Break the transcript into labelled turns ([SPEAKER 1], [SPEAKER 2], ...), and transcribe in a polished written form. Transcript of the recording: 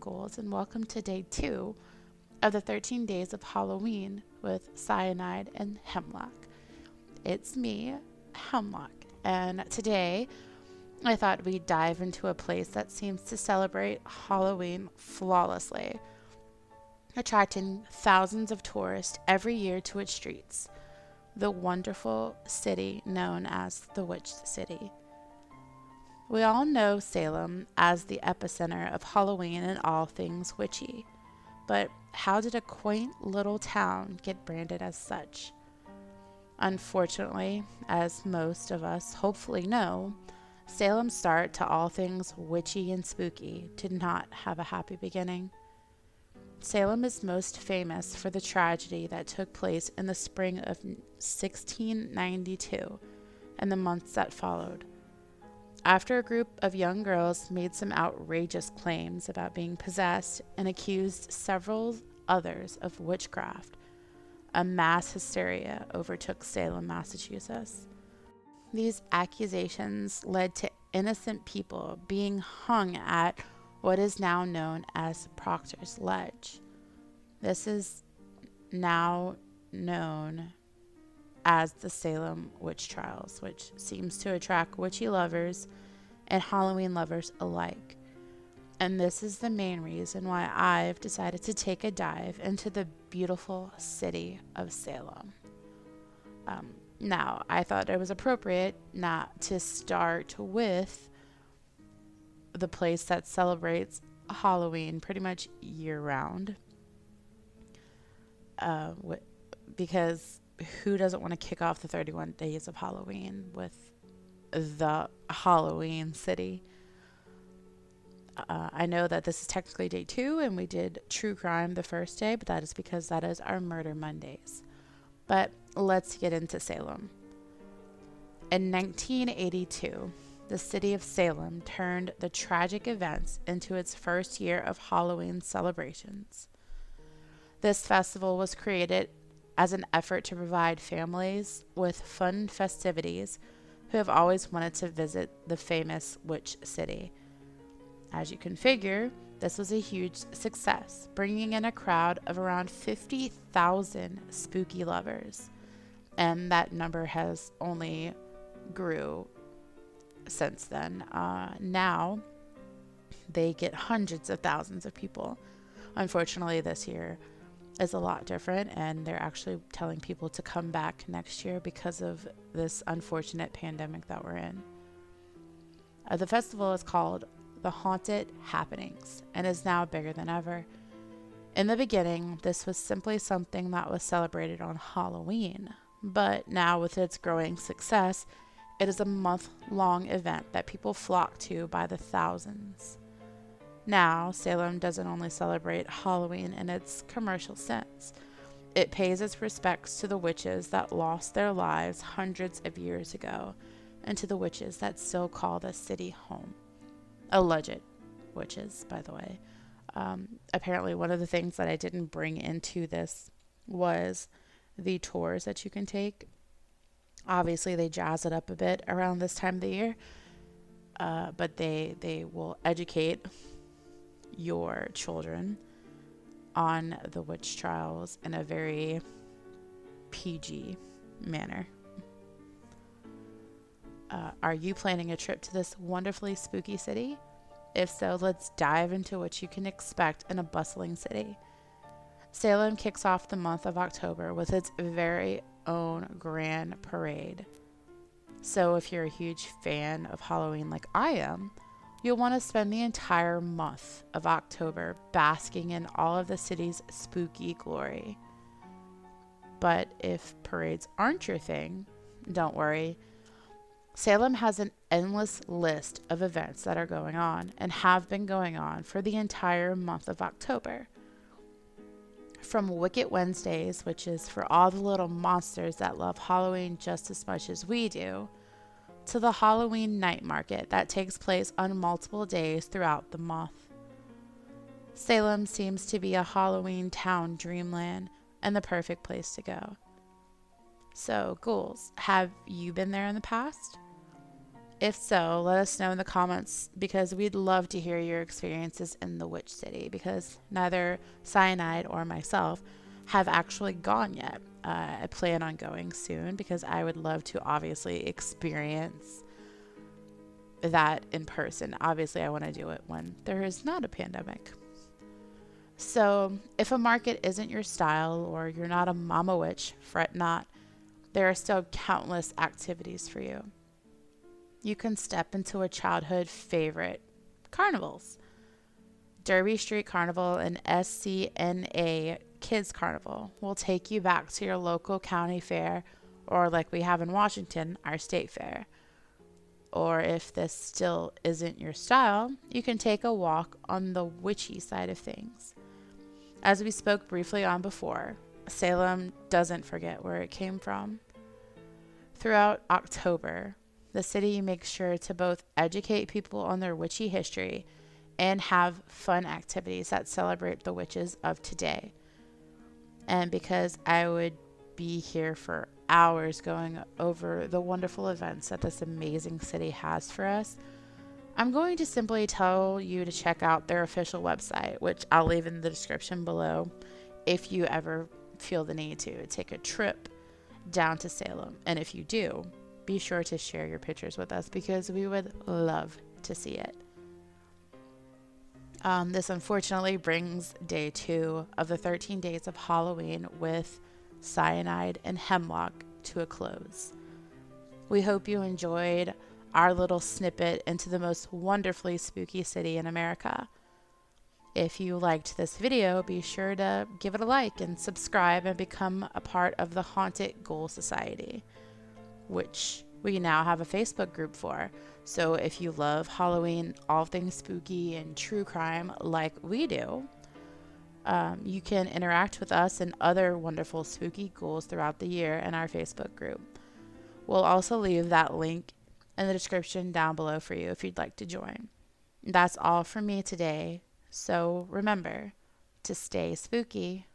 [SPEAKER 1] ghouls, and welcome to day 2 of the 13 days of Halloween with Cyanide and Hemlock. It's me, Hemlock, and today I thought we'd dive into a place that seems to celebrate Halloween flawlessly, attracting thousands of tourists every year to its streets, the wonderful city known as the Witch City. We all know Salem as the epicenter of Halloween and all things witchy, but how did a quaint little town get branded as such? Unfortunately, as most of us hopefully know, Salem's start to all things witchy and spooky did not have a happy beginning. Salem is most famous for the tragedy that took place in the spring of 1692 and the months that followed. After a group of young girls made some outrageous claims about being possessed and accused several others of witchcraft, a mass hysteria overtook Salem, Massachusetts. These accusations led to innocent people being hung at what is now known as Proctor's Ledge. This is now known as the Salem Witch Trials, which seems to attract witchy lovers and Halloween lovers alike. And this is the main reason why I've decided to take a dive into the beautiful city of Salem. Now, I thought it was appropriate not to start with the place that celebrates Halloween pretty much year-round, because who doesn't want to kick off the 31 days of Halloween with the Halloween city? I know that this is technically day 2 and we did true crime the first day, but that is because that is our Murder Mondays. But let's get into Salem. In 1982, the city of Salem turned the tragic events into its first year of Halloween celebrations. This festival was created as an effort to provide families with fun festivities who have always wanted to visit the famous Witch City. As you can figure, this was a huge success, bringing in a crowd of around 50,000 spooky lovers. And that number has only grew since then. Now, they get hundreds of thousands of people. Unfortunately, this year is a lot different, and they're actually telling people to come back next year because of this unfortunate pandemic that we're in. The festival is called the Haunted Happenings and is now bigger than ever. In the beginning, this was simply something that was celebrated on Halloween, but now with its growing success, it is a month-long event that people flock to by the thousands. Now, Salem doesn't only celebrate Halloween in its commercial sense. It pays its respects to the witches that lost their lives hundreds of years ago, and to the witches that still call the city home. Alleged witches, by the way. Apparently, one of the things that I didn't bring into this was the tours that you can take. Obviously, they jazz it up a bit around this time of the year, but they will educate your children on the witch trials in a very PG manner. Are you planning a trip to this wonderfully spooky city? If so, let's dive into what you can expect in a bustling city. Salem kicks off the month of October with its very own grand parade. So if you're a huge fan of Halloween like I am, you'll want to spend the entire month of October basking in all of the city's spooky glory. But if parades aren't your thing, don't worry. Salem has an endless list of events that are going on and have been going on for the entire month of October. From Wicked Wednesdays, which is for all the little monsters that love Halloween just as much as we do, to the Halloween night market that takes place on multiple days throughout the month. Salem seems to be a Halloween town dreamland and the perfect place to go. So, ghouls, have you been there in the past? If so, let us know in the comments because we'd love to hear your experiences in the Witch City because neither Cyanide or myself have actually gone yet. I plan on going soon because I would love to obviously experience that in person. Obviously, I want to do it when there is not a pandemic. So, if a market isn't your style or you're not a mama witch, fret not. There are still countless activities for you. You can step into a childhood favorite, carnivals. Derby Street Carnival and SCNA Kids Carnival will take you back to your local county fair, or like we have in Washington, our state fair. Or if this still isn't your style, you can take a walk on the witchy side of things. As we spoke briefly on before, Salem doesn't forget where it came from. Throughout October, the city makes sure to both educate people on their witchy history and have fun activities that celebrate the witches of today. And because I would be here for hours going over the wonderful events that this amazing city has for us, I'm going to simply tell you to check out their official website, which I'll leave in the description below if you ever feel the need to take a trip down to Salem. And if you do, be sure to share your pictures with us because we would love to see it. This unfortunately brings day 2 of the 13 days of Halloween with Cyanide and Hemlock to a close. We hope you enjoyed our little snippet into the most wonderfully spooky city in America. If you liked this video, be sure to give it a like and subscribe and become a part of the Haunted Ghoul Society, which we now have a Facebook group for. So if you love Halloween, all things spooky and true crime like we do, you can interact with us and other wonderful spooky ghouls throughout the year in our Facebook group. We'll also leave that link in the description down below for you if you'd like to join. That's all from me today. So remember to stay spooky.